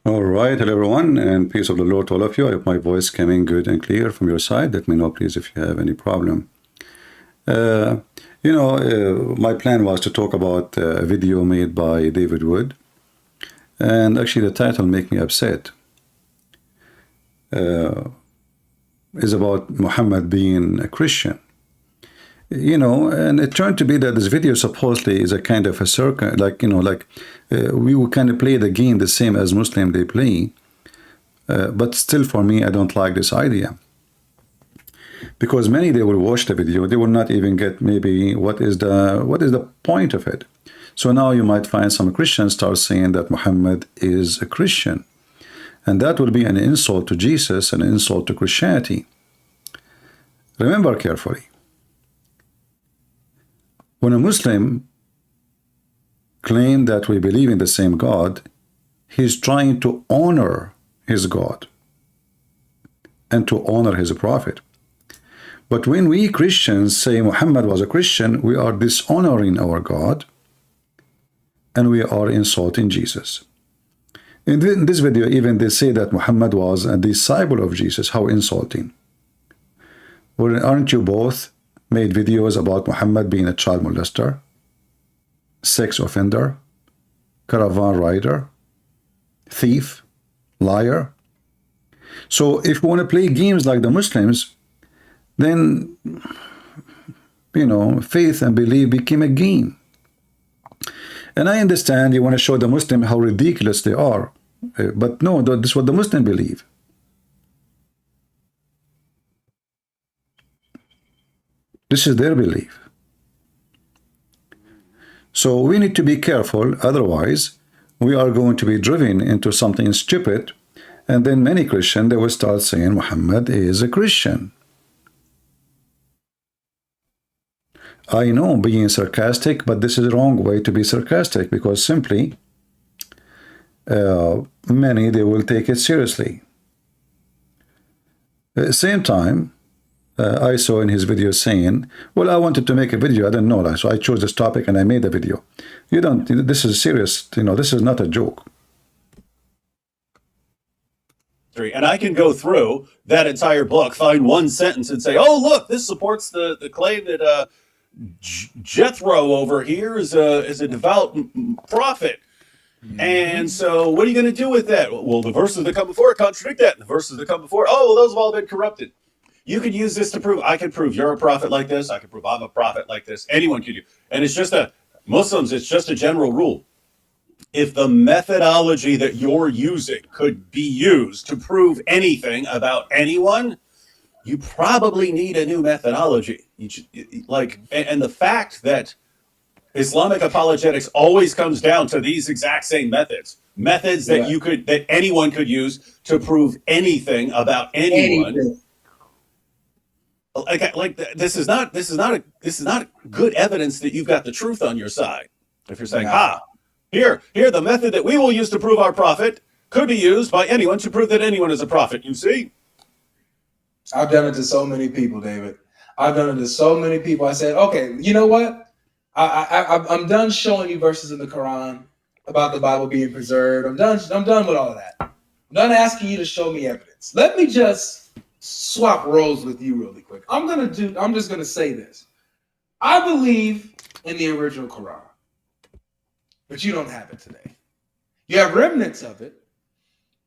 All right, hello everyone, and peace of the Lord to all of you. I hope my voice coming good and clear from your side. Let me know, please, if you have any problem. My plan was to talk about a video made by David Wood, and actually the title make me upset. Is about Muhammad being a Christian. And it turned to be that this video supposedly is a kind of a circle, we will kind of play the game the same as Muslim they play, but still for me, I don't like this idea. Because many, they will watch the video, they will not even get maybe what is the point of it. So now you might find some Christians start saying that Muhammad is a Christian, and that will be an insult to Jesus, an insult to Christianity. Remember carefully, when a Muslim claims that we believe in the same God, he's trying to honor his God and to honor his prophet. But when we Christians say Muhammad was a Christian, we are dishonoring our God and we are insulting Jesus. In this video, even they say that Muhammad was a disciple of Jesus. How insulting. Well, aren't you both made videos about Muhammad being a child molester, sex offender, caravan rider, thief, liar? So if we want to play games like the Muslims, then, faith and belief became a game. And I understand you want to show the Muslim how ridiculous they are, but no, this is what the Muslim believe. This is their belief. So we need to be careful, otherwise we are going to be driven into something stupid, and then many Christians, they will start saying Muhammad is a Christian. I know, being sarcastic, but this is the wrong way to be sarcastic, because simply many, they will take it seriously. At the same time, I saw in his video saying, well, I wanted to make a video, I didn't know that, so I chose this topic and I made the video. This is serious, this is not a joke. And I can go through that entire book, find one sentence and say, oh, look, this supports the claim that Jethro over here is a devout prophet. And so what are you going to do with that? Well, the verses that come before it contradict that. And the verses that come before it, oh, well, those have all been corrupted. You could use this to prove, I can prove you're a prophet like this. I can prove I'm a prophet like this. Anyone could do. And it's just Muslims, it's just a general rule. If the methodology that you're using could be used to prove anything about anyone, you probably need a new methodology. And the fact that Islamic apologetics always comes down to these exact same methods that that anyone could use to prove anything about anyone. This is not good evidence that you've got the truth on your side. If you're saying, here, the method that we will use to prove our prophet could be used by anyone to prove that anyone is a prophet. You see? I've done it to so many people, David. I've done it to so many people. I said, okay, you know what? I'm done showing you verses in the Quran about the Bible being preserved. I'm done with all of that. I'm done asking you to show me evidence. Let me just swap roles with you really quick. I'm just gonna say this. I believe in the original Quran, but you don't have it today. You have remnants of it,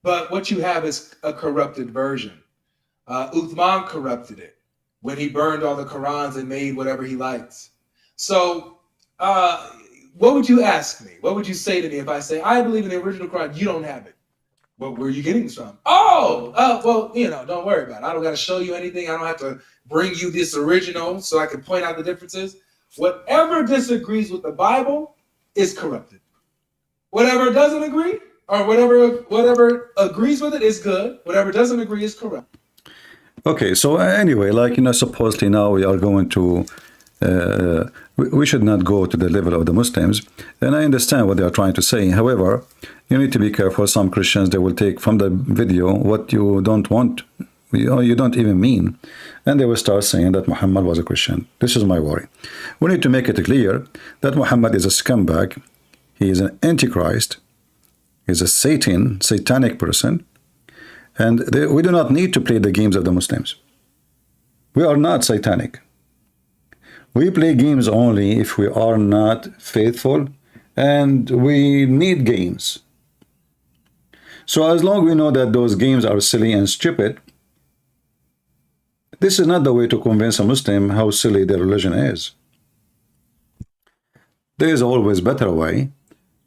but what you have is a corrupted version. Uthman corrupted it when he burned all the Qurans and made whatever he likes. So what would you ask me? What would you say to me if I say, I believe in the original Quran, you don't have it? What were you getting this from? Well, don't worry about it. I don't got to show you anything. I don't have to bring you this original so I can point out the differences. Whatever disagrees with the Bible is corrupted. Whatever doesn't agree, or whatever agrees with it is good. Whatever doesn't agree is corrupt. Okay, so anyway, supposedly now we are going to we should not go to the level of the Muslims, and I understand what they are trying to say. However, you need to be careful. Some Christians, they will take from the video what you don't want, you don't even mean, and they will start saying that Muhammad was a Christian. This is my worry. We need to make it clear that Muhammad is a scumbag, He is an antichrist. He's a satanic person. And we do not need to play the games of the Muslims. We are not satanic. We play games only if we are not faithful, and we need games. So as long as we know that those games are silly and stupid, this is not the way to convince a Muslim how silly their religion is. There is always a better way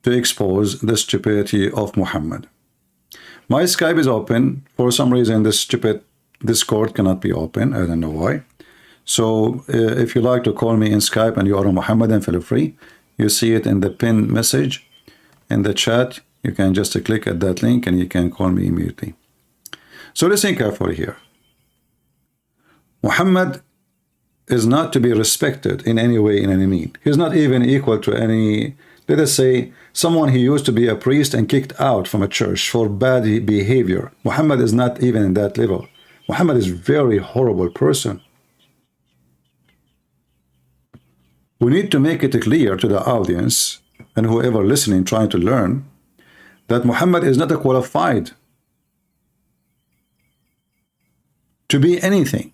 to expose the stupidity of Muhammad. My Skype is open. For some reason, this stupid Discord cannot be open. I don't know why. So if you like to call me in Skype and you are a Muhammadan, feel free. You see it in the pinned message in the chat. You can just click at that link and you can call me immediately. So listen carefully here. Muhammad is not to be respected in any way, in any mean. He's not even equal to any, let us say, someone who used to be a priest and kicked out from a church for bad behavior. Muhammad is not even in that level. Muhammad is a very horrible person. We need to make it clear to the audience and whoever listening trying to learn that Muhammad is not qualified to be anything.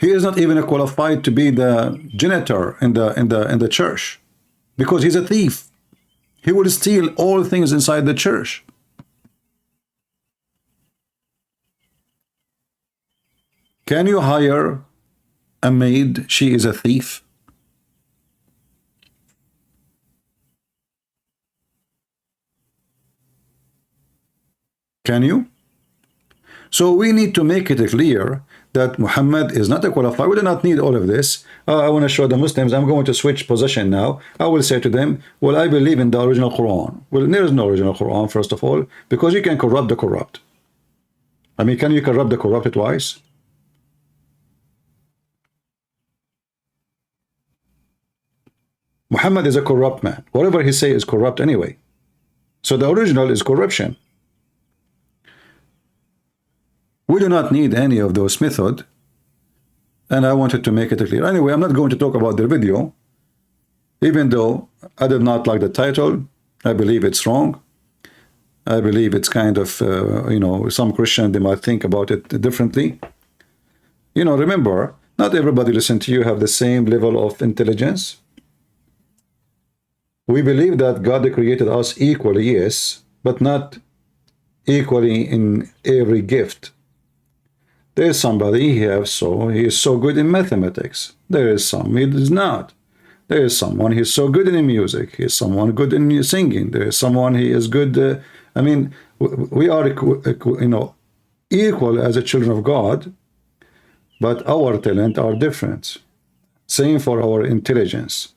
He is not even qualified to be the janitor in the church, because he's a thief. He will steal all things inside the church. Can you hire a maid? She is a thief. Can you? So we need to make it clear that Muhammad is not a qualified. We do not need all of this. I want to show the Muslims. I'm going to switch position now. I will say to them, well, I believe in the original Quran. Well, there is no original Quran, first of all, because you can corrupt the corrupt. I mean, can you corrupt the corrupt twice? Muhammad is a corrupt man. Whatever he say is corrupt anyway. So the original is corruption. We do not need any of those methods, and I wanted to make it clear. Anyway, I'm not going to talk about the video, even though I did not like the title. I believe it's wrong. I believe it's kind of, you know, some Christian, they might think about it differently. You know, remember, not everybody listen to you have the same level of intelligence. We believe that God created us equally, yes, but not equally in every gift. There is somebody he is so good in mathematics. There is some he is not. There is someone he is so good in music. He is someone good in singing. There is someone he is good. I mean, we are, you know, equal as a children of God, but our talent are different. Same for our intelligence.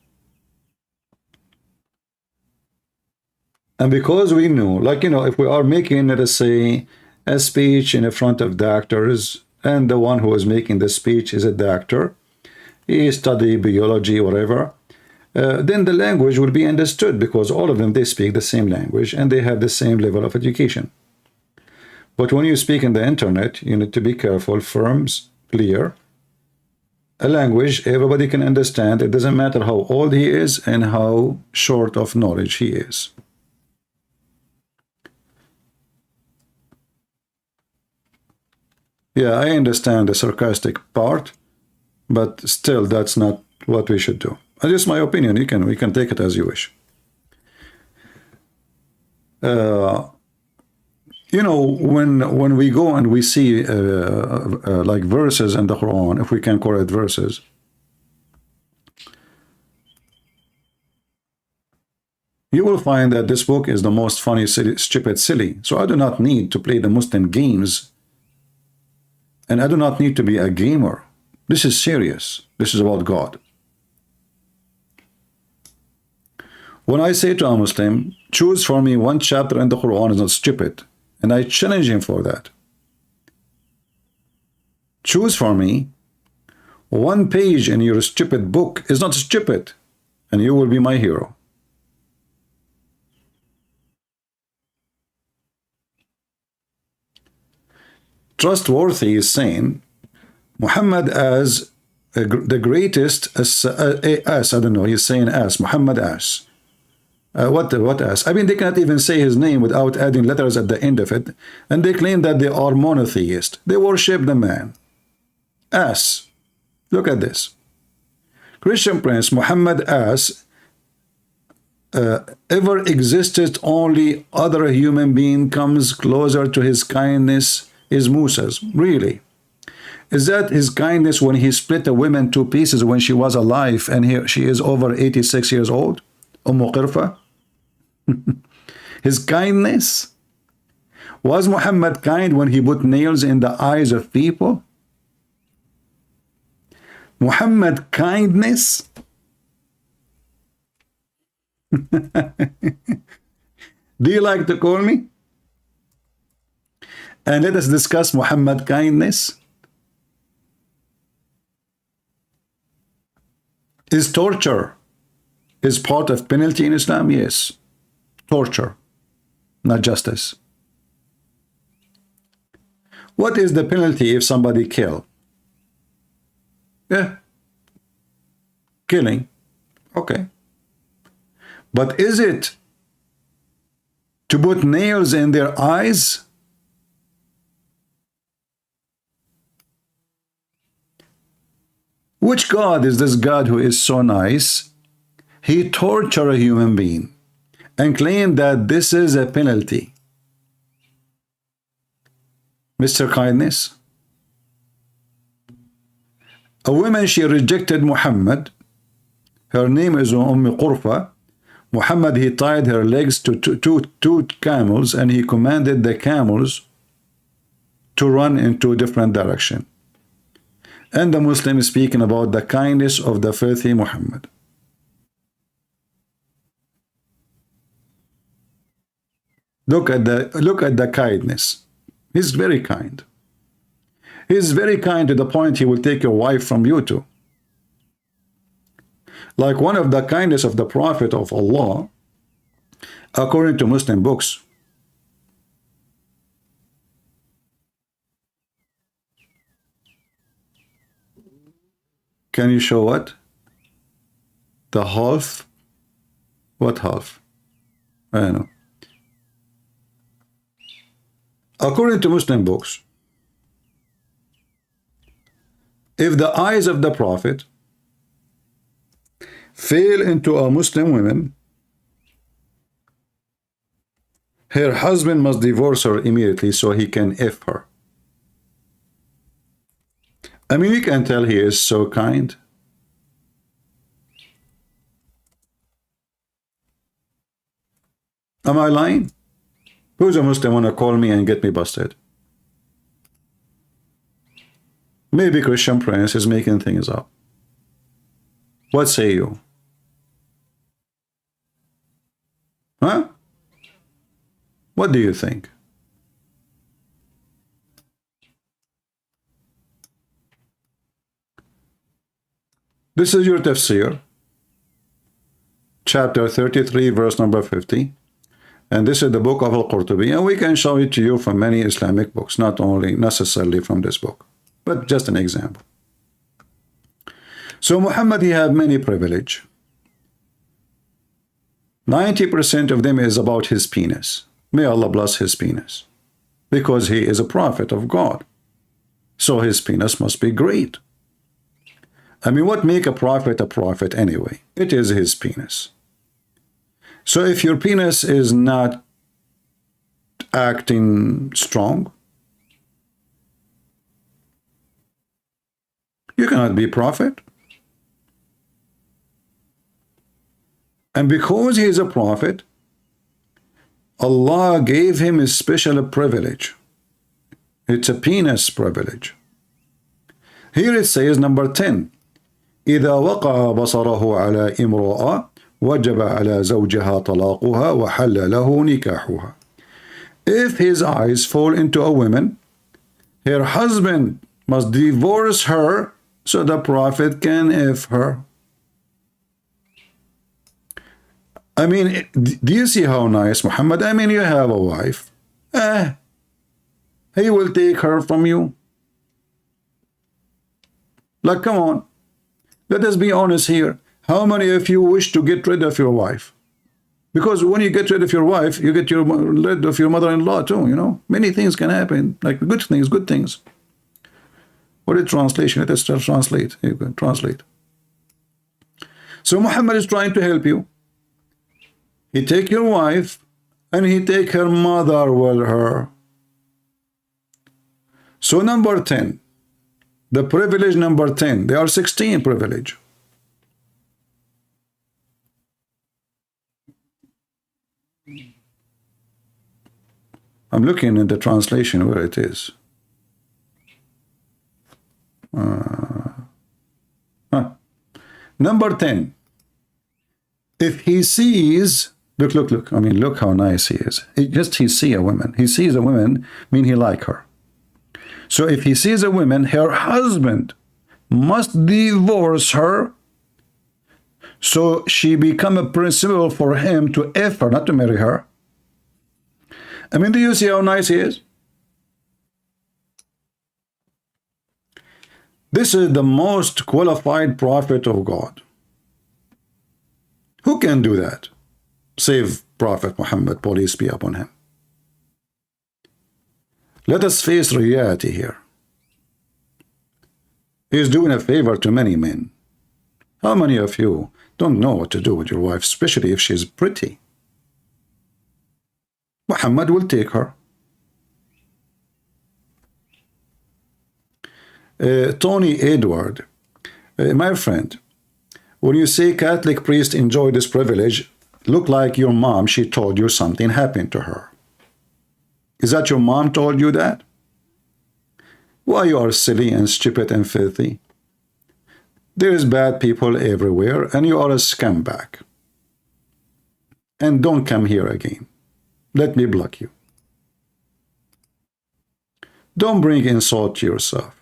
And because we know, like, you know, if we are making, let us say, a speech in front of doctors, and the one who is making the speech is a doctor, he study biology, whatever, then the language will be understood, because all of them, they speak the same language and they have the same level of education. But when you speak in the internet, you need to be careful, firm, clear. A language everybody can understand. It doesn't matter how old he is and how short of knowledge he is. Yeah, I understand the sarcastic part, but still, that's not what we should do. That's just my opinion. We can take it as you wish. You know, when we go and we see like verses in the Quran, if we can call it verses, you will find that this book is the most funny, stupid, silly. So I do not need to play the Muslim games. And I do not need to be a gamer. This is serious. This is about God. When I say to a Muslim, choose for me one chapter in the Quran is not stupid, and I challenge him for that. Choose for me one page in your stupid book is not stupid, and you will be my hero. Trustworthy is saying Muhammad as the greatest as I don't know, he's saying as Muhammad as. What as? I mean, they cannot even say his name without adding letters at the end of it, and they claim that they are monotheist. They worship the man. As. Look at this. Christian Prince, Muhammad as ever existed, only other human being comes closer to his kindness is Musa's. Really? Is that his kindness when he split a woman two pieces when she was alive and she is over 86 years old? Qirfa? His kindness? Was Muhammad kind when he put nails in the eyes of people? Muhammad kindness? Do you like to call me? And let us discuss Muhammad kindness. Is torture is part of penalty in Islam? Yes. Torture, not justice. What is the penalty if somebody kill? Yeah. Killing. Okay. But is it to put nails in their eyes? Which God is this God who is so nice? He tortured a human being and claimed that this is a penalty. Mr. Kindness. A woman, she rejected Muhammad. Her name is Qirfa. Muhammad, he tied her legs to two camels and he commanded the camels to run in two different directions. And the Muslim is speaking about the kindness of the filthy Muhammad. Look at the kindness. He's very kind. He's very kind to the point he will take your wife from you too. Like one of the kindness of the Prophet of Allah, according to Muslim books. Can you show what? The half? What half? I don't know. According to Muslim books, if the eyes of the Prophet fail into a Muslim woman, her husband must divorce her immediately so he can F her. I mean, you can tell he is so kind. Am I lying? Who's a Muslim want to call me and get me busted? Maybe Christian Prince is making things up. What say you? Huh? What do you think? This is your tafsir, chapter 33, verse number 50. And this is the book of Al-Qurtubi. And we can show it to you from many Islamic books, not only necessarily from this book, but just an example. So Muhammad, he had many privilege. 90% of them is about his penis. May Allah bless his penis. Because he is a prophet of God. So his penis must be great. I mean, what make a prophet anyway? It is his penis. So if your penis is not acting strong, you cannot be a prophet. And because he is a prophet, Allah gave him a special privilege. It's a penis privilege. Here it says, number 10, إذا وقع بصره على امرأة وجب على زوجها طلاقها وحل له نكاحها. If his eyes fall into a woman, her husband must divorce her so the Prophet can F her. I mean, do you see how nice Muhammad? I mean, you have a wife. He will take her from you. Like, come on. Let us be honest here. How many of you wish to get rid of your wife? Because when you get rid of your wife, you get rid of your mother-in-law too, you know. Many things can happen, like good things. What is translation? Let us translate. You can translate. So Muhammad is trying to help you. He take your wife and he take her mother with her. So number 10, the privilege number 10, there are 16 privilege. I'm looking at the translation where it is. Number 10. If he sees, look, I mean, look how nice he is. He see a woman. He sees a woman, mean he like her. So if he sees a woman, her husband must divorce her, so she become a principle for him to F her, not to marry her. I mean, do you see how nice he is? This is the most qualified prophet of God. Who can do that? Save Prophet Muhammad, peace be upon him. Let us face reality here. He is doing a favor to many men. How many of you don't know what to do with your wife, especially if she's pretty? Muhammad will take her. Tony Edward, my friend, when you say Catholic priests enjoy this privilege, look like your mom, she told you something happened to her. Is that your mom told you that? Why you are silly and stupid and filthy? There is bad people everywhere and you are a scumbag. And don't come here again. Let me block you. Don't bring insult to yourself.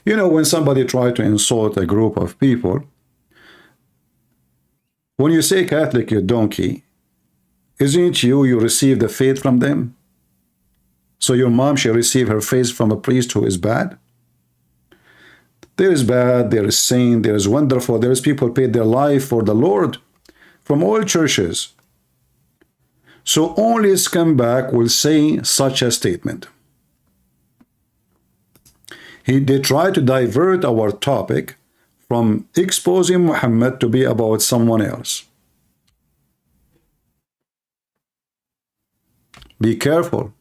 You know, when somebody tries to insult a group of people, when you say Catholic, you donkey, isn't it you receive the faith from them? So your mom shall receive her faith from a priest who is bad? There is bad, there is saint, there is wonderful, there is people paid their life for the Lord from all churches. So only a scumbag will say such a statement. They try to divert our topic from exposing Muhammad to be about someone else. Be careful.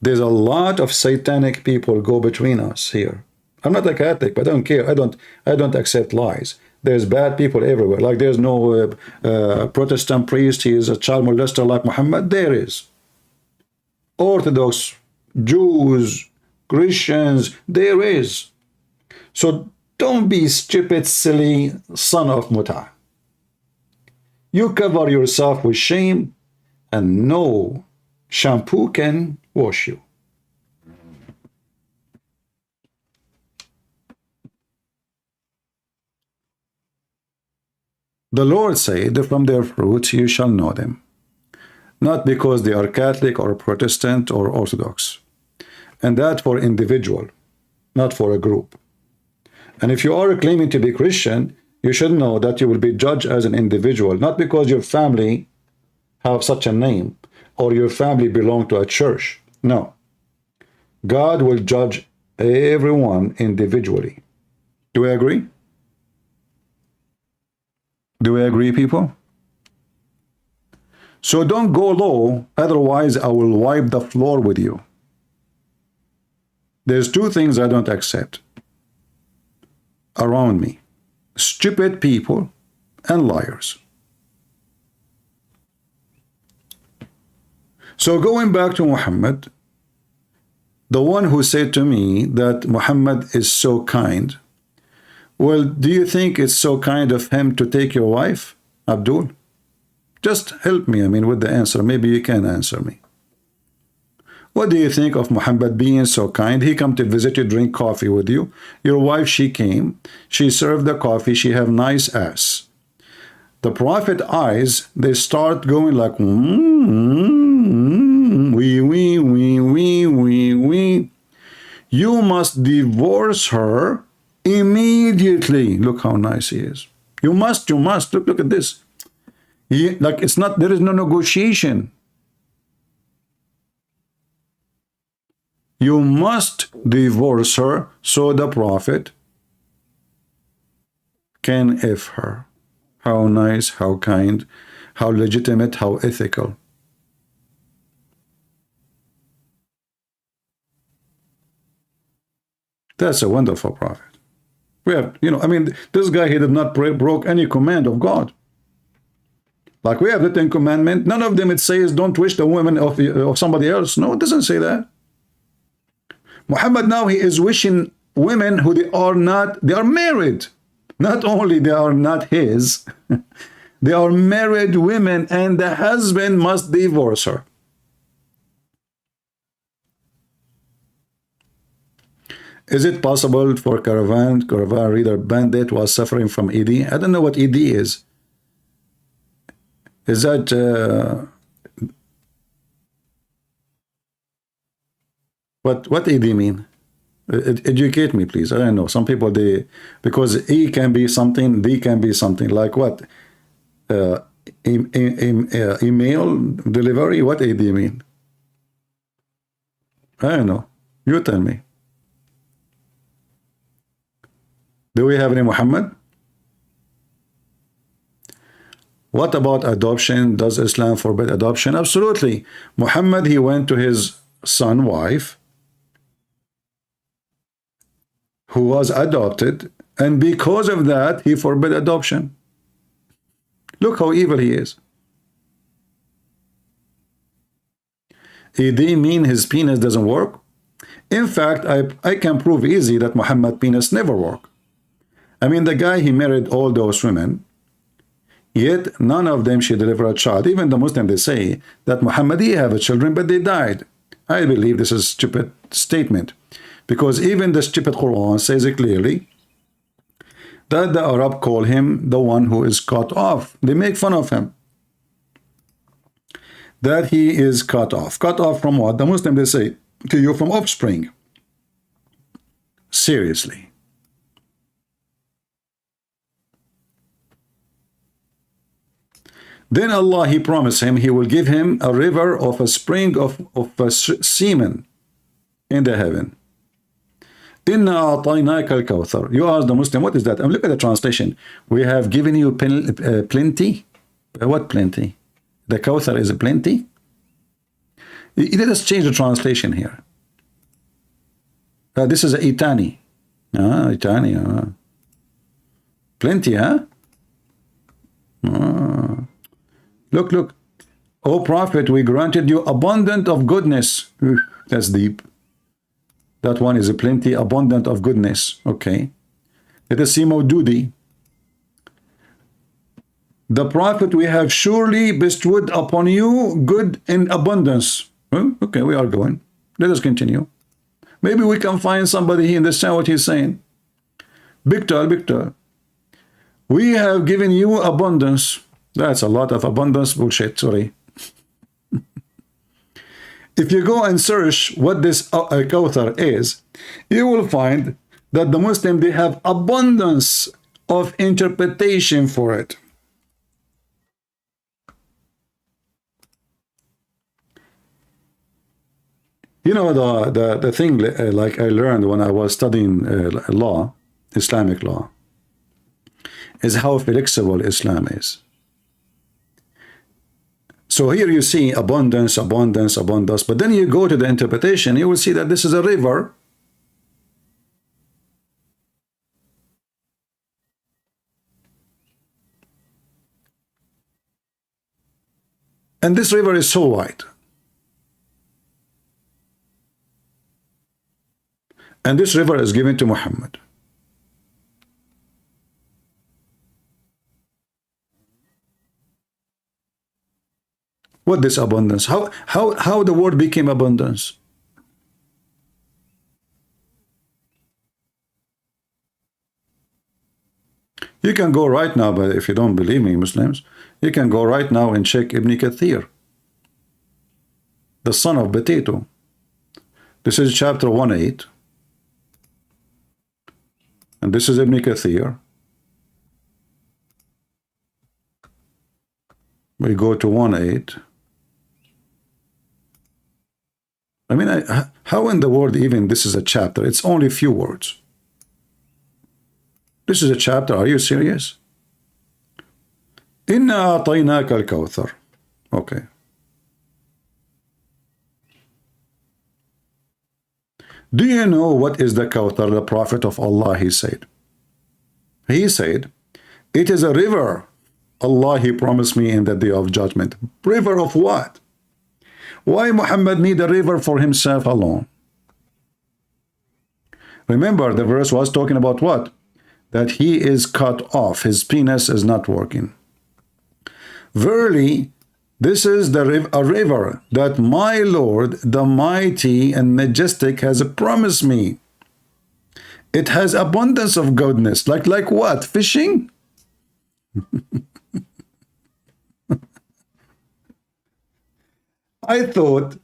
There's a lot of satanic people go between us here. I'm not a Catholic, but I don't care. I don't accept lies. There's bad people everywhere. Like there's no Protestant priest, he is a child molester like Muhammad. There is. Orthodox, Jews, Christians, there is. So don't be stupid, silly son of Muta. You cover yourself with shame and no shampoo can wash you. The Lord said, from their fruits you shall know them. Not because they are Catholic or Protestant or Orthodox. And that for individual, not for a group. And if you are claiming to be Christian, you should know that you will be judged as an individual, not because your family have such a name or your family belong to a church. No. God will judge everyone individually. Do we agree? Do we agree, people? So don't go low, otherwise I will wipe the floor with you. There's two things I don't accept around me: stupid people and liars. So going back to Muhammad, the one who said to me that Muhammad is so kind, well, do you think it's so kind of him to take your wife, Abdul? Just help me, with the answer. Maybe you can answer me. What do you think of Muhammad being so kind? He come to visit you, drink coffee with you. Your wife, she came. She served the coffee. She have nice ass. The Prophet eyes, they start going like, wee. you must divorce her immediately. Look how nice he is. You must. Look at this. Like it's not, there is no negotiation. You must divorce her so the prophet can if her. How nice, how kind, how legitimate, how ethical. That's a wonderful prophet. We have, I mean, this guy, he did not broke any command of God. Like we have the 10 Commandments. None of them it says don't wish the woman of somebody else. No, it doesn't say that. Muhammad now, he is wishing women who they are married. Not only they are not his, they are married women, and the husband must divorce her. Is it possible for caravan reader bandit was suffering from ED? I don't know what ED is. Is that what ED mean? Educate me, please. I don't know. Some people, because E can be something, D can be something. Like what? Email delivery? What ED mean? I don't know. You tell me. Do we have any Muhammad? What about adoption? Does Islam forbid adoption? Absolutely. Muhammad, he went to his son, wife, who was adopted, and because of that, he forbid adoption. Look how evil he is. ED mean his penis doesn't work? In fact, I can prove easy that Muhammad's penis never worked. I mean, the guy, he married all those women, yet none of them should deliver a child. Even the Muslim, they say that Muhammad, he have children, but they died. I believe this is a stupid statement, because even the stupid Quran says it clearly that the Arab call him the one who is cut off. They make fun of him, that he is cut off. Cut off from what? The Muslim, they say to you, from offspring. Seriously. Then Allah, he promised him, he will give him a river of a spring of semen in the heaven. Inna a'tainaka al-kawthar. You ask the Muslim, what is that? And look at the translation. We have given you plenty. What plenty? The Kawthar is a plenty? Let us change the translation here. This is a Itani. Itani. Plenty, huh? Look. O Prophet, we granted you abundant of goodness. That's deep. That one is a plenty, abundant of goodness. Okay. Let us see Maududi. The Prophet, we have surely bestowed upon you good in abundance. Okay, we are going. Let us continue. Maybe we can find somebody here understand what he's saying. Victor. We have given you abundance. That's a lot of abundance bullshit, sorry. If you go and search what this Kawthar is, you will find that the Muslim, they have abundance of interpretation for it. You know, the thing like I learned when I was studying law, Islamic law, is how flexible Islam is. So here you see abundance, but then you go to the interpretation, you will see that this is a river. And this river is so wide. And this river is given to Muhammad. What this abundance? How the word became abundance? You can go right now, but if you don't believe me, Muslims, you can go right now and check Ibn Kathir, the son of Potato. This is chapter 1:8. And this is Ibn Kathir. We go to 1:8. I mean, how in the world even this is a chapter? It's only a few words. This is a chapter. Are you serious? Inna a'tainaka al-kawthar. Okay. Do you know what is the Kawthar, the Prophet of Allah, he said? He said, it is a river. Allah, he promised me in the day of judgment. River of what? Why Muhammad need a river for himself alone? Remember, the verse was talking about what? That he is cut off. His penis is not working. Verily, this is a river that my Lord, the mighty and majestic, has promised me. It has abundance of goodness. Like what? Fishing? I thought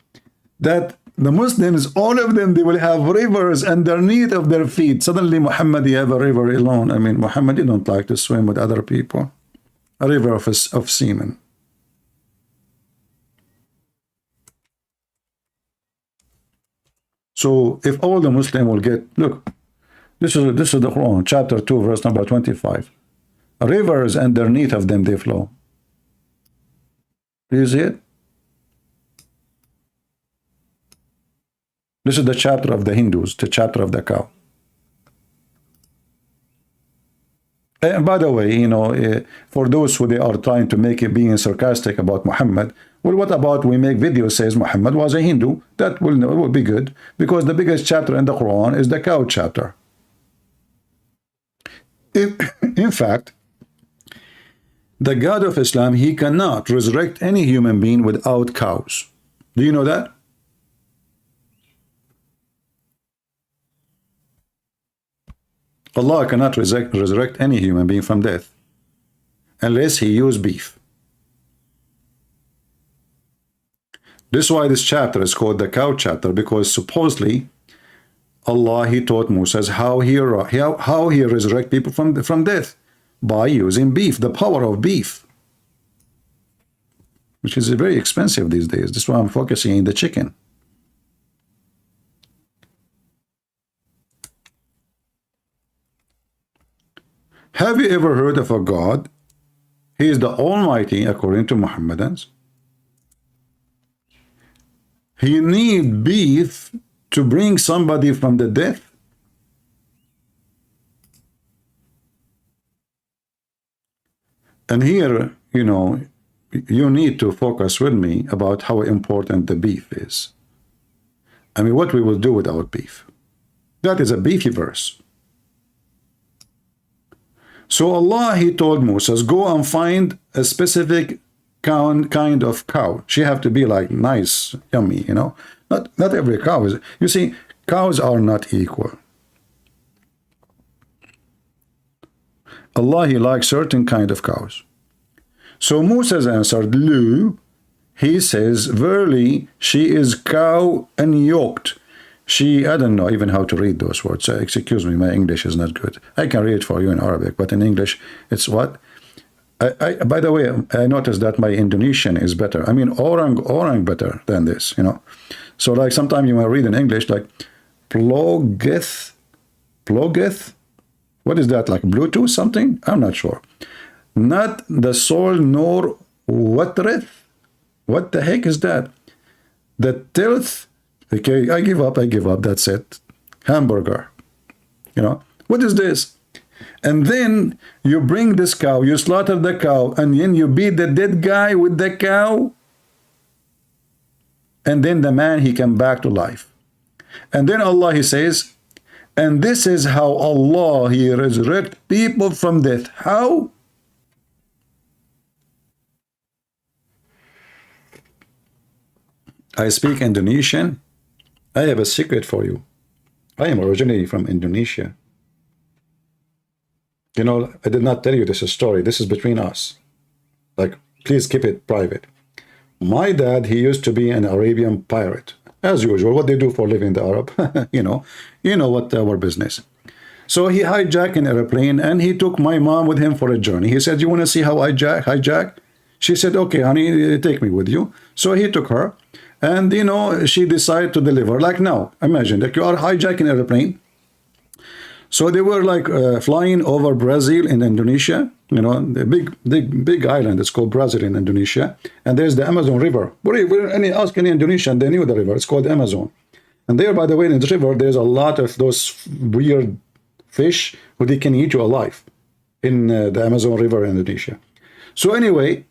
that the Muslims, all of them, they will have rivers underneath of their feet. Suddenly, Muhammad, you have a river alone. I mean, Muhammad, you don't like to swim with other people. A river of semen. So if all the Muslim will get, look, this is the Quran, chapter 2, verse number 25. Rivers underneath of them they flow. Do you see it? This is the chapter of the Hindus, the chapter of the cow. And by the way, you know, for those who they are trying to make it being sarcastic about Muhammad, well, what about we make videos says Muhammad was a Hindu? That will be good, because the biggest chapter in the Quran is the cow chapter. In fact, the God of Islam, he cannot resurrect any human being without cows. Do you know that? Allah cannot resurrect any human being from death unless he used beef. This is why this chapter is called the cow chapter, because supposedly Allah, he taught Moses how he resurrect people from death by using beef, the power of beef, which is very expensive these days. This is why I'm focusing on the chicken. Have you ever heard of a God? He is the Almighty according to Muhammadans. He need beef to bring somebody from the death. And here, you know, you need to focus with me about how important the beef is. I mean, what we will do without beef. That is a beefy verse. So Allah, he told Moses, go and find a specific kind of cow. She have to be like nice, yummy, you know. Not every cow is. You see, cows are not equal. Allah, he likes certain kind of cows. So Moses answered, Lu, he says, verily, she is cow and yoked. I don't know even how to read those words. Excuse me, my English is not good. I can read for you in Arabic, but in English, it's what? By the way, I noticed that my Indonesian is better. I mean, orang better than this, you know. So like sometimes you might read in English like plogeth. What is that, like Bluetooth something? I'm not sure. Not the soul nor watreth. What the heck is that? The tilth. Okay, I give up, that's it. Hamburger. You know, what is this? And then you bring this cow, you slaughter the cow, and then you beat the dead guy with the cow. And then the man, he come back to life. And then Allah, he says, and this is how Allah, he resurrect people from death. How? I speak Indonesian. I have a secret for you. I am originally from Indonesia. You know, I did not tell you this story. This is between us. Like, please keep it private. My dad, he used to be an Arabian pirate. As usual, what they do for living, the Arab. you know what our business. So he hijacked an airplane and he took my mom with him for a journey. He said, you want to see how I hijack? She said, okay, honey, take me with you. So he took her and, you know, she decided to deliver. Like now, imagine that you are hijacking an airplane. So they were like flying over Brazil in Indonesia, you know, the big island. It's called Brazil in Indonesia. And there's the Amazon River. Ask any Indonesian, they knew the river. It's called Amazon. And there, by the way, in the river, there's a lot of those weird fish who they can eat you alive in the Amazon River in Indonesia. So anyway,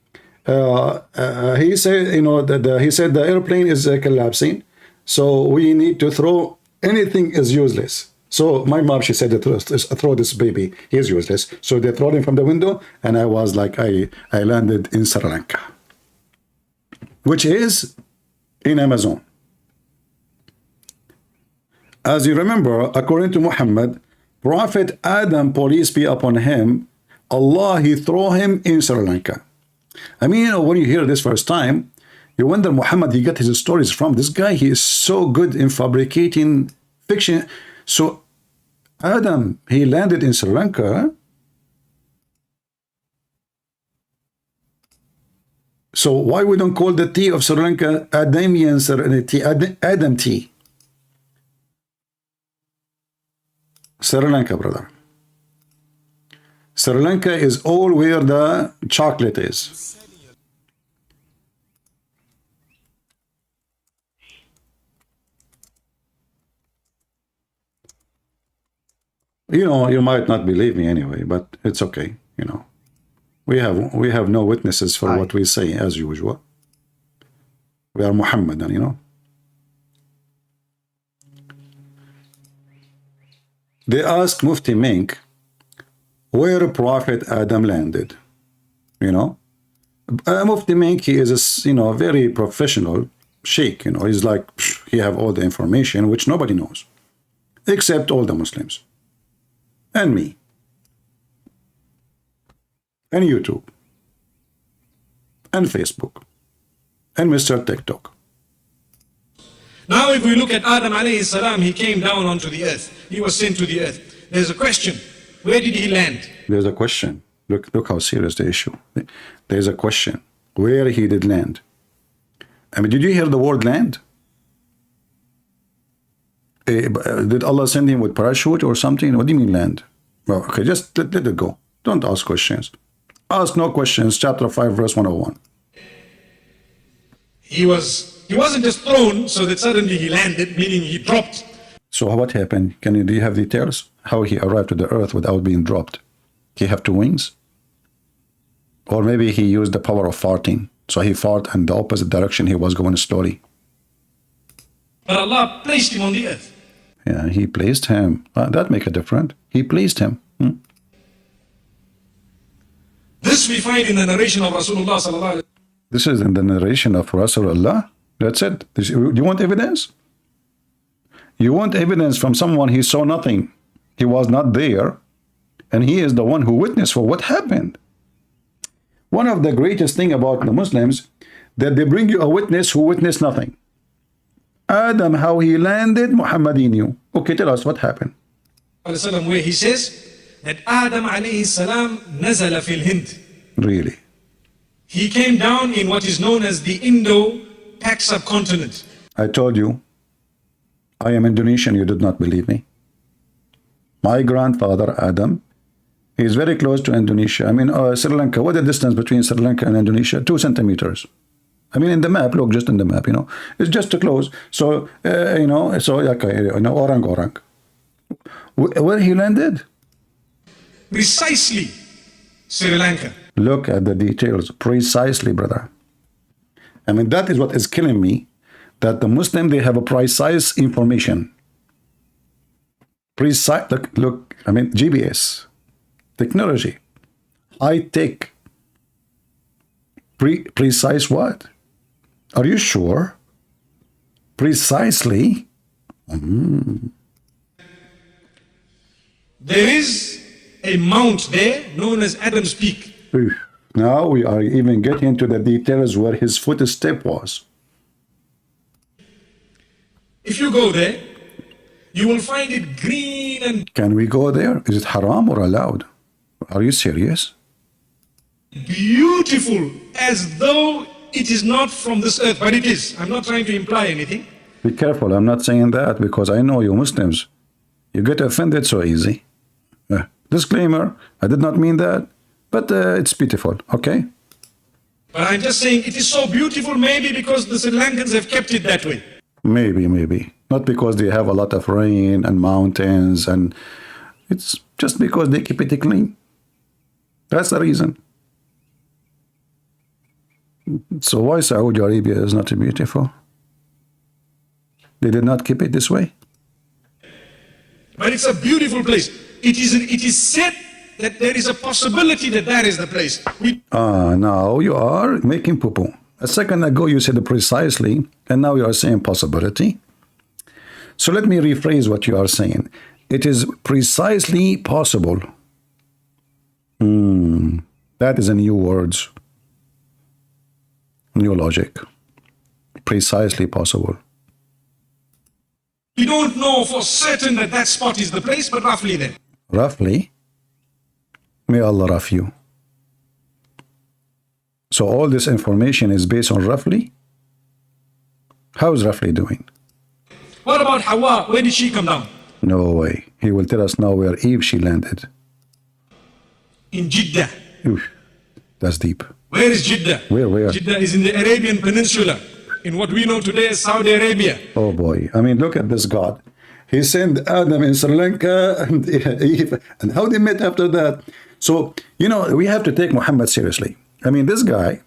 he said, you know, that he said the airplane is collapsing. So we need to throw anything is useless. So my mom, she said, throw this baby, he's useless. So they throw him from the window, and I was like, I landed in Sri Lanka, which is in Amazon. As you remember, according to Muhammad, Prophet Adam, peace be upon him, Allah, he threw him in Sri Lanka. I mean, you know, when you hear this first time, you wonder, Muhammad, he got his stories from. This guy, he is so good in fabricating fiction. So Adam, he landed in Sri Lanka. So why we don't call the tea of Sri Lanka Adamian tea, Adam tea? Sri Lanka, brother. Sri Lanka is all where the chocolate is. You know, you might not believe me anyway, but it's okay. You know, we have no witnesses for what we say as usual. We are Muhammadan, you know. They asked Mufti Menk where Prophet Adam landed. You know, Mufti Menk, he is a, you know, very professional sheikh. You know, he's like, he have all the information which nobody knows, except all the Muslims. And me, and YouTube, and Facebook, and Mr. TikTok. Now if we look at Adam alayhi salam, he came down onto the earth. He was sent to the earth. There's a question. Where did he land? There's a question. Look how serious the issue. There's a question. Where he did land. I mean, did you hear the word land? Did Allah send him with parachute or something? What do you mean land? Well, okay, just let it go. Don't ask questions. Ask no questions. Chapter 5, verse 101. He wasn't just thrown so that suddenly he landed, meaning he dropped. So what happened? Do you have details? How he arrived to the earth without being dropped? He have two wings? Or maybe he used the power of farting. So he farted in the opposite direction. He was going slowly. But Allah placed him on the earth. Yeah, he placed him. That make a difference. He placed him. This we find in the narration of Rasulullah sallallahu alaihi wasallam. This is in the narration of Rasulullah. That's it. You want evidence? You want evidence from someone he saw nothing. He was not there. And he is the one who witnessed for what happened. One of the greatest thing about the Muslims, that they bring you a witness who witnessed nothing. Adam, how he landed, Muhammad knew. Okay, tell us what happened. Where he says that Adam alayhi salam nazala fil Hind. Really? He came down in what is known as the Indo-Pak subcontinent. I told you, I am Indonesian, you did not believe me. My grandfather, Adam, he is very close to Indonesia. I mean, Sri Lanka, what is the distance between Sri Lanka and Indonesia? 2 centimeters. I mean, in the map, look, just in the map, you know, it's just too close. So, you know, so, okay, you know, orang. Where he landed? Precisely Sri Lanka. Look at the details, precisely, brother. I mean, that is what is killing me, that the Muslim, they have a precise information. Precise, look, I mean, GPS, technology, high tech, precise what? Are you sure? Precisely? There is a mount there known as Adam's Peak. Now we are even getting into the details where his footstep was. If you go there, you will find it green and Can we go there? Is it haram or allowed? Are you serious? beautiful as though it is not from this earth, but it is. I'm not trying to imply anything. Be careful. I'm not saying that because I know you Muslims. You get offended so easy. Disclaimer, I did not mean that, but it's beautiful, okay? But I'm just saying it is so beautiful, maybe because the Sri Lankans have kept it that way. Maybe. Not because they have a lot of rain and mountains, and it's just because they keep it clean. That's the reason. So why Saudi Arabia is not beautiful? They did not keep it this way. But it's a beautiful place. It is said that there is a possibility that that is the place. Now you are making poo-poo. A second ago you said precisely, and now you are saying possibility. So let me rephrase what you are saying. It is precisely possible. That is a new words. New logic. Precisely possible. We don't know for certain that that spot is the place, but roughly then. Roughly? May Allah rough you. So all this information is based on roughly? How is roughly doing? What about Hawa? Where did she come down? No way. He will tell us now where Eve she landed. In Jeddah. Oof, that's deep. Where is Jeddah? Where? Jeddah is in the Arabian Peninsula, in what we know today as Saudi Arabia. Oh boy. I mean, look at this God. He sent Adam in Sri Lanka and Eve. And how they met after that. So, you know, we have to take Muhammad seriously. I mean, this guy,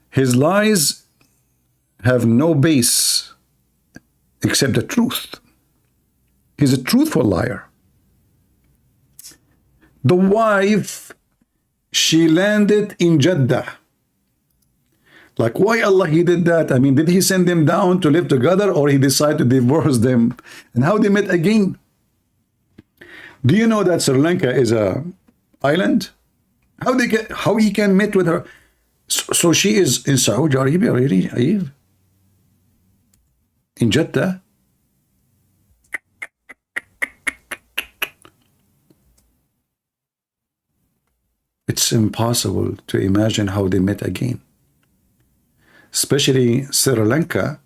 his lies have no base except the truth. He's a truthful liar. The wife, she landed in Jeddah. Like, why Allah he did that? I mean, did he send them down to live together, or he decided to divorce them? And how they met again? Do you know that Sri Lanka is a island? How he can meet with her? So she is in Saudi Arabia, really, Eve? In Jeddah? It's impossible to imagine how they met again. Especially Sri Lanka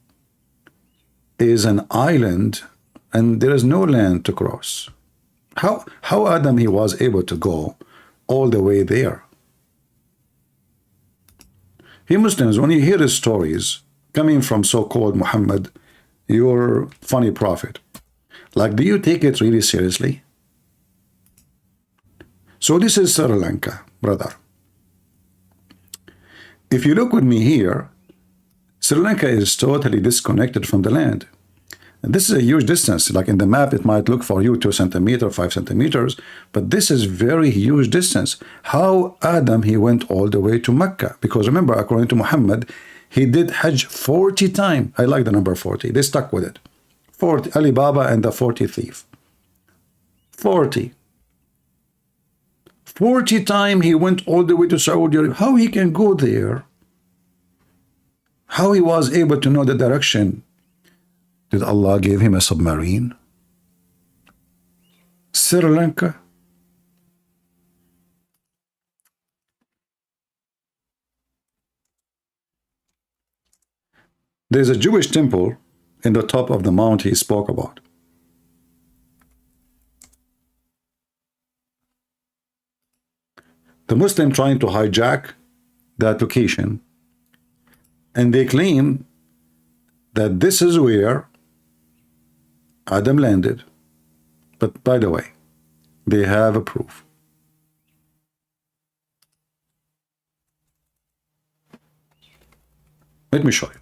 is an island and there is no land to cross. How Adam he was able to go all the way there? You Muslims, when you hear the stories coming from so-called Muhammad, your funny prophet, like, do you take it really seriously? So this is Sri Lanka, brother. If you look with me here, Sri Lanka is totally disconnected from the land. And this is a huge distance. Like in the map, it might look for you 2 centimeters, 5 centimeters, but this is very huge distance. How Adam, he went all the way to Mecca? Because remember, according to Muhammad, he did Hajj 40 times. I like the number 40. They stuck with it. 40, Alibaba and the 40 thief. 40 times he went all the way to Saudi Arabia. How he can go there? How he was able to know the direction? Did Allah give him a submarine? Sri Lanka? There's a Jewish temple in the top of the mount he spoke about. The Muslim trying to hijack that location, and they claim that this is where Adam landed. But by the way, they have a proof. Let me show you.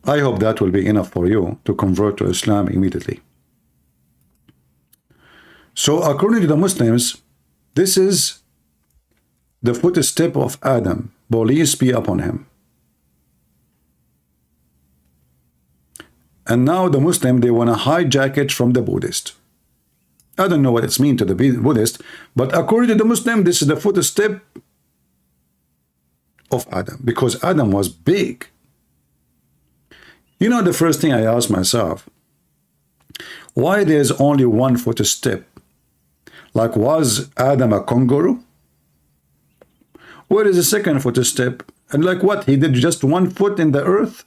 I hope that will be enough for you to convert to Islam immediately. So according to the Muslims, this is the footstep of Adam, peace be upon him. And now the Muslim, they want to hijack it from the Buddhist. I don't know what it's mean to the Buddhist, but according to the Muslim, this is the footstep of Adam, because Adam was big. You know, the first thing I asked myself, why there's only one footstep? Like, was Adam a kangaroo? Where is the second footstep? And like what? He did just 1 foot in the earth?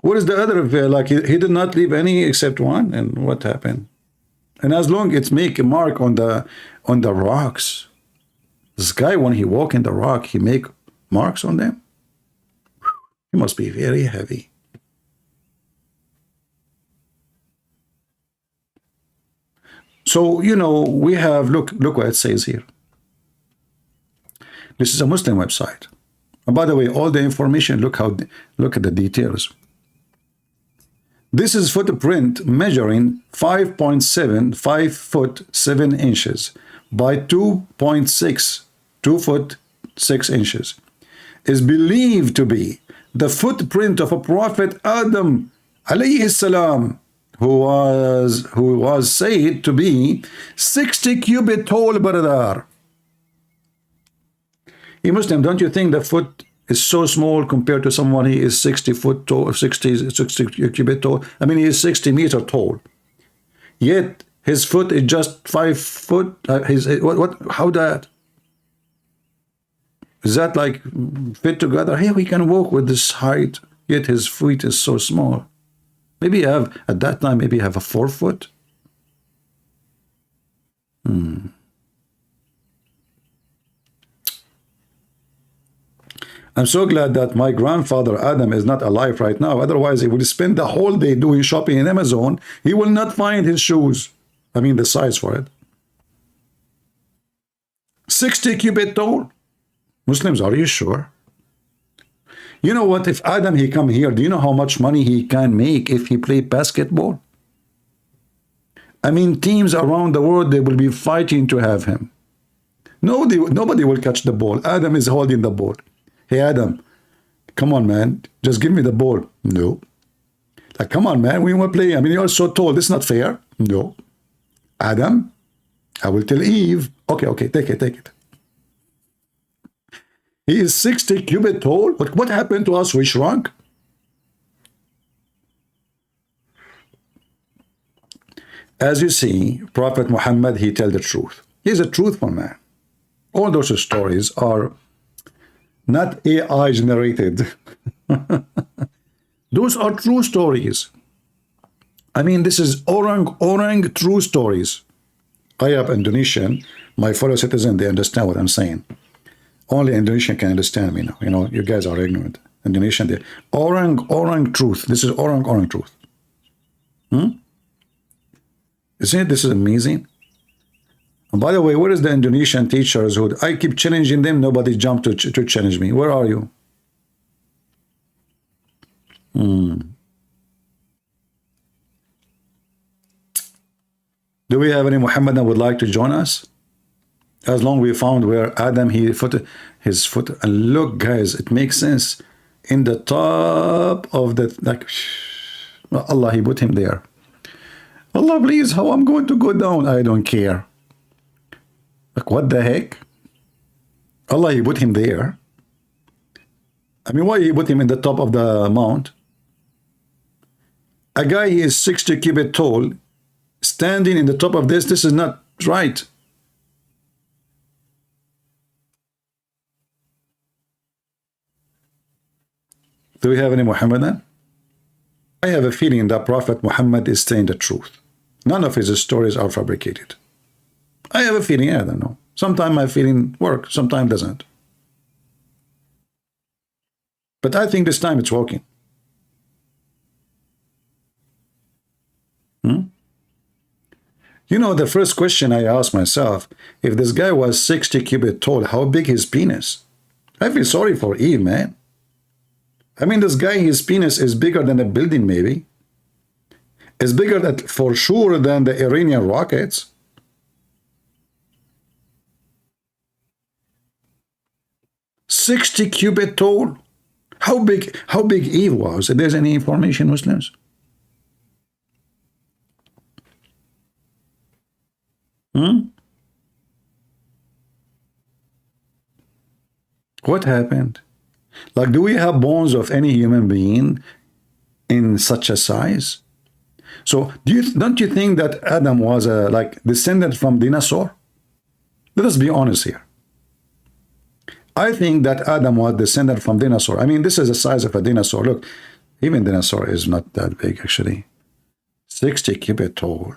What is the other? Like, he did not leave any except one. And what happened? And as long as it's make a mark on the rocks. This guy, when he walk in the rock, he make marks on them. He must be very heavy. So, you know, we have, look what it says here. This is a Muslim website. And by the way, all the information, look at the details. This is footprint measuring 5 foot 7 inches by 2.6, 2 foot 6 inches. Is believed to be the footprint of a prophet Adam alayhi salam, who was said to be 60 cubit tall, brother. You Muslim, don't you think the foot is so small compared to someone he is 60 foot tall, 60 cubit tall? I mean, he is 60 meter tall. Yet his foot is just 5 foot. How that? Is that like fit together? Hey, we can walk with this height, yet his feet is so small. Maybe you have, at that time, maybe you have a 4 foot. I'm so glad that my grandfather Adam is not alive right now. Otherwise, he would spend the whole day doing shopping in Amazon. He will not find his shoes. I mean, the size for it. 60 cubit tall. Muslims, are you sure? You know what? If Adam, he come here, do you know how much money he can make if he play basketball? I mean, teams around the world, they will be fighting to have him. Nobody will catch the ball. Adam is holding the ball. Hey, Adam, come on, man. Just give me the ball. No. Like, come on, man. We want to play. I mean, you're so tall. This is not fair. No. Adam, I will tell Eve. Okay, take it. He is 60 cubit tall. But what happened to us? We shrunk. As you see, Prophet Muhammad, he tell the truth. He's a truthful man. All those stories are not AI generated. Those are true stories. I mean, this is orang true stories. I have Indonesian. My fellow citizens, they understand what I'm saying. Only Indonesian can understand me now. You know, you guys are ignorant. Indonesian, they orang truth. This is orang truth. Isn't it? This is amazing. And by the way, where is the Indonesian teachers who I keep challenging them? Nobody jumped to challenge me. Where are you? Do we have any Muhammad that would like to join us? As long we found where Adam, his foot, and look, guys, it makes sense. In the top of the, like, Allah, he put him there. Allah, please, how I'm going to go down? I don't care. Like, what the heck? Allah, he put him there. I mean, why he put him in the top of the mount? A guy, he is 60 cubit tall, standing in the top of this is not right. Do we have any Muhammadan? I have a feeling that Prophet Muhammad is saying the truth. None of his stories are fabricated. I have a feeling, I don't know. Sometimes my feeling works, sometimes doesn't. But I think this time it's working. You know, the first question I asked myself, if this guy was 60 cubit tall, how big his penis? I feel sorry for Eve, man. I mean, this guy, his penis is bigger than a building, maybe. It's bigger for sure than the Iranian rockets. "60 cubit tall." How big Eve was? If there's any information, Muslims? What happened? Like, do we have bones of any human being in such a size? So don't you think that Adam was a like descendant from dinosaur? Let us be honest here. I think that Adam was descendant from dinosaur. I mean, this is the size of a dinosaur. Look, even dinosaur is not that big actually. 60 cubit tall.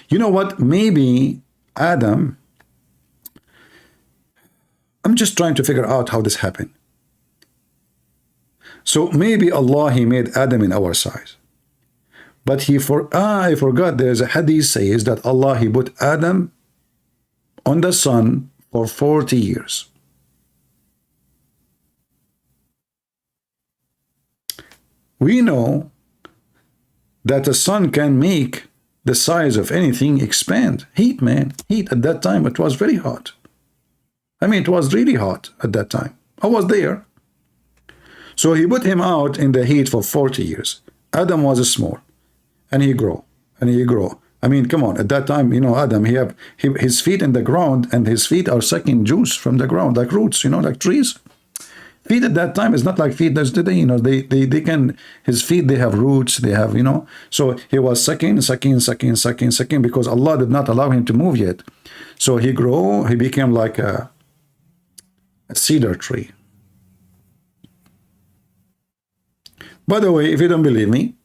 You know what? Maybe Adam, I'm just trying to figure out how this happened. So maybe Allah, he made Adam in our size. But I forgot there's a hadith says that Allah, he put Adam on the sun for 40 years. We know that the sun can make the size of anything expand. Heat, man. Heat at that time, it was very hot. I mean, it was really hot at that time. I was there. So he put him out in the heat for 40 years. Adam was small. And he grow. And he grow. I mean, come on. At that time, you know, Adam, his feet in the ground, and his feet are sucking juice from the ground, like roots, you know, like trees. Feet at that time is not like feet that's today, you know, they can, his feet, they have roots, they have, you know. So he was sucking because Allah did not allow him to move yet. So he became like a cedar tree. By the way, if you don't believe me,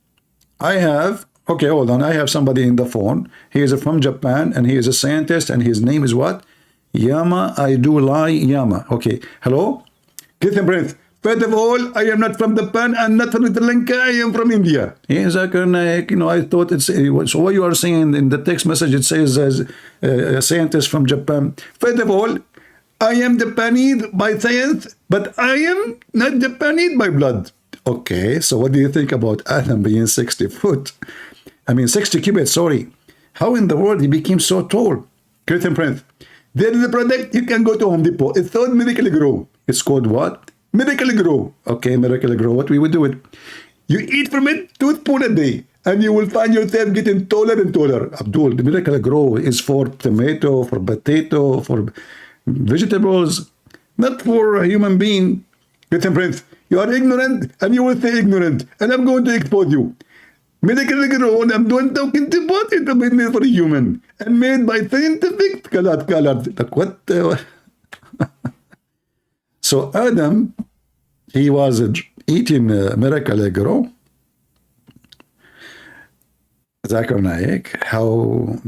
okay, hold on. I have somebody in the phone. He is from Japan, and he is a scientist, and his name is what? Yama Aidulai Yama. Okay, hello? Get a breath. First of all, I am not from Japan, and not from Sri Lanka, I am from India. Yes, you know, I thought it's, so what you are saying in the text message, it says as a scientist from Japan. First of all, I am Japanese by science, but I am not Japanese by blood. Okay, so what do you think about Adam being 60 foot? I mean, 60 cubits, sorry. How in the world he became so tall? Christian Prince, there is a product you can go to Home Depot. It's called Miracle Grow. It's called what? Miracle Grow. Okay, Miracle Grow. What we would do it? You eat from it 2 spoons a day, and you will find yourself getting taller and taller. Abdul, the Miracle Grow is for tomato, for potato, for vegetables, not for a human being. Christian Prince, you are ignorant, and you will stay ignorant, and I'm going to expose you. Miracle Grow, I'm not talking about it, I'm made for a human, and made by scientific colored. Like what? So Adam, he was eating Miracle Grow. Zakir Naik, how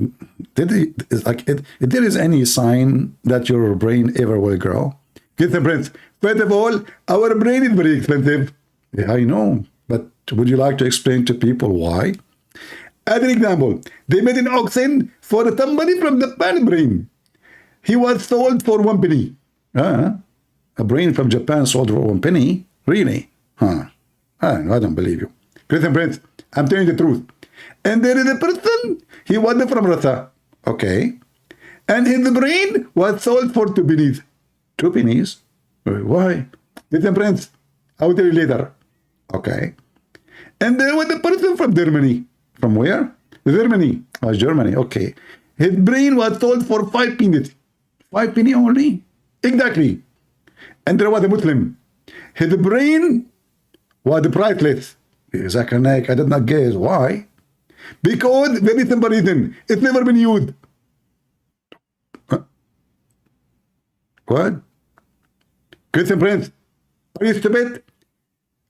did he, like, if there is any sign that your brain ever will grow? Get the Prince. First of all, our brain is very expensive. Yeah, I know, but would you like to explain to people why? As an example, they made an auction for somebody from the Japan brain. He was sold for 1 penny. A brain from Japan sold for 1 penny? Really? I don't believe you. Christian Prince, I'm telling you the truth. And there is a person, he was from Russia. Okay. And his brain was sold for 2 pennies. 2 pennies? Why? Christian Prince, I will tell you later. Okay. And there was a person from Germany. From where? Germany. Oh, Germany. Okay. His brain was sold for 5 pennies. 5 pennies only? Exactly. And there was a Muslim. His brain was priceless. Zakir Naik, I did not guess. Why? Because there is some reason. It's never been used. What? Christian Prince, are you stupid?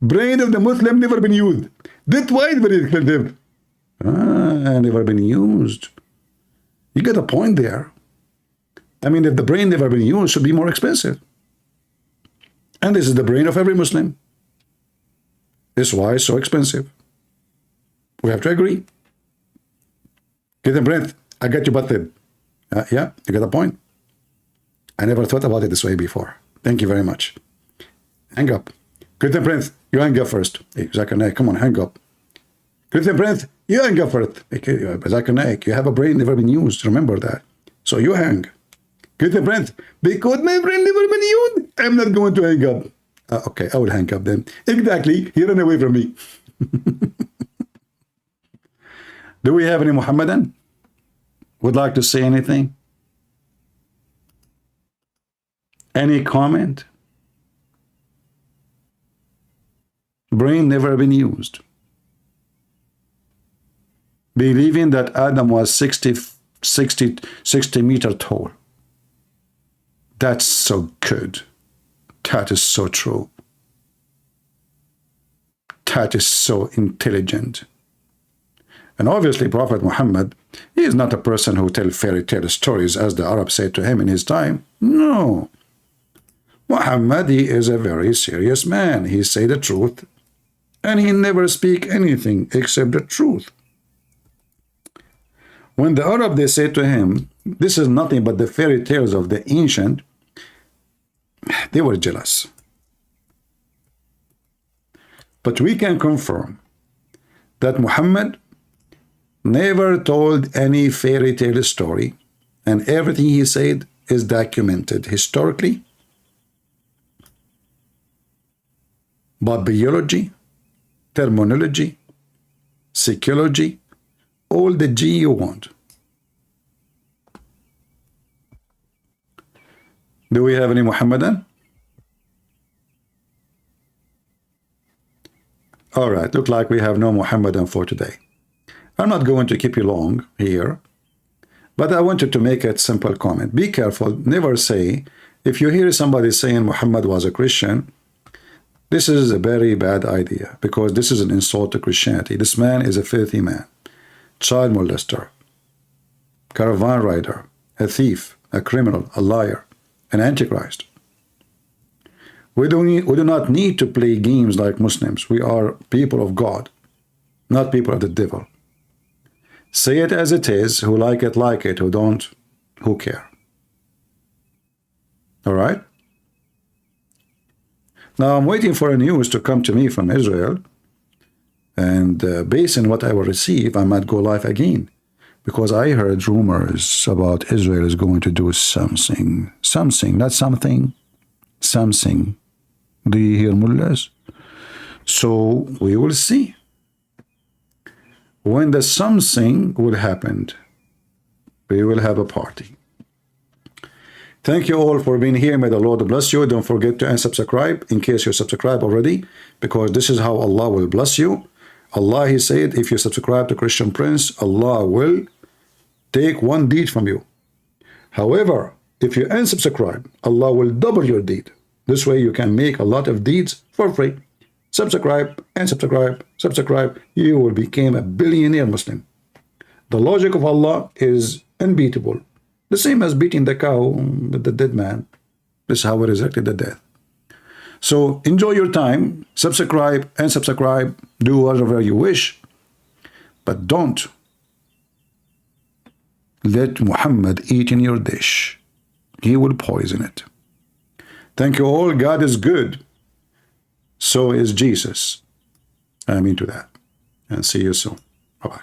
Brain of the Muslim never been used. That's why it's very expensive. Never been used. You get a point there. I mean, if the brain never been used, it should be more expensive. And this is the brain of every Muslim. This is why it's so expensive. We have to agree. Christian Prince, I got you busted. Yeah, you got a point. I never thought about it this way before. Thank you very much. Hang up. Christian Prince, you hang up first. Hey, Zakir Naik, come on, hang up. Christian Prince, you hang up first. Hey, Zakir Naik, you have a brain never been used. Remember that. So you hang. Christian Prince, because my brain never been used, I'm not going to hang up. Okay, I will hang up then. Exactly. He ran away from me. Do we have any Muhammadan? would like to say anything? Any comment? Brain never been used. Believing that Adam was 60 meter tall. That's so good. That is so true. That is so intelligent. And obviously Prophet Muhammad, he is not a person who tells fairy tale stories as the Arabs said to him in his time. No. Muhammad, he is a very serious man. He say the truth and he never speak anything except the truth. When the Arab, they say to him, this is nothing but the fairy tales of the ancient, they were jealous. But we can confirm that Muhammad never told any fairy tale story, and everything he said is documented historically by biology, terminology, psychology, all the G you want. Do we have any Muhammadan? All right, look like we have no Muhammadan for today. I'm not going to keep you long here, but I wanted to make a simple comment. Be careful, never say, if you hear somebody saying Muhammad was a Christian, this is a very bad idea, because this is an insult to Christianity. This man is a filthy man, child molester, caravan rider, a thief, a criminal, a liar, an antichrist. We do not need to play games like Muslims. We are people of God, not people of the devil. Say it as it is. Who like it, who don't, who care. All right? Now I'm waiting for a news to come to me from Israel, and based on what I will receive, I might go live again, because I heard rumors about Israel is going to do something, not something, something. Do you hear, mullahs? So we will see. When the something will happen, we will have a party. Thank you all for being here. May the Lord bless you. Don't forget to unsubscribe in case you subscribe already, because this is how Allah will bless you. Allah, he said, if you subscribe to Christian Prince, Allah will take one deed from you. However, if you unsubscribe, Allah will double your deed. This way you can make a lot of deeds for free. Subscribe and subscribe. You will become a billionaire Muslim. The logic of Allah is unbeatable. The same as beating the cow with the dead man. This is how we resurrected the death. So enjoy your time. Subscribe and subscribe. Do whatever you wish. But don't let Muhammad eat in your dish. He will poison it. Thank you all. God is good. So is Jesus. I'm into that. And see you soon. Bye-bye.